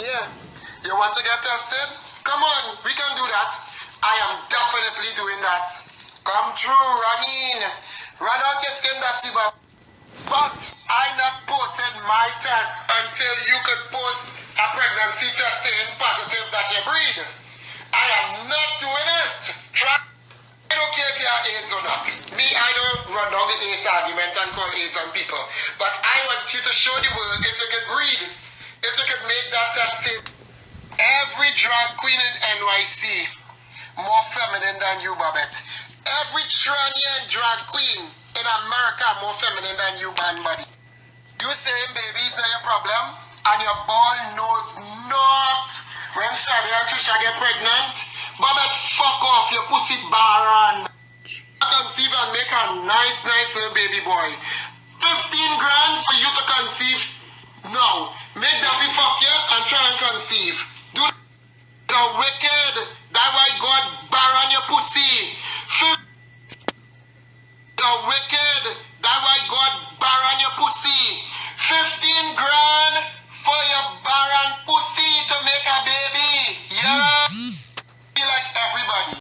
Yeah. You want to get tested? Come on, we can do that. I am definitely doing that. Come true, run in. Run out your skin, that's it. But I not posted my test until you could post a pregnancy test saying positive that you breed. I am not doing it. Try. I don't care if you have AIDS or not. Me, I don't run down the AIDS argument and call AIDS on people. But I want you to show the world if you could breed. If you could make that test say every drag queen in NYC more feminine than you, Babette. Every Tranian drag queen in America more feminine than you, man, buddy. You saying baby is not your problem, and your boy knows not. When Shadi and Trisha get pregnant, Babette, fuck off your pussy baron. Conceive and make a nice little baby boy. 15 grand for you to conceive. No, make Daffy fuck you and try and conceive. Do the wicked.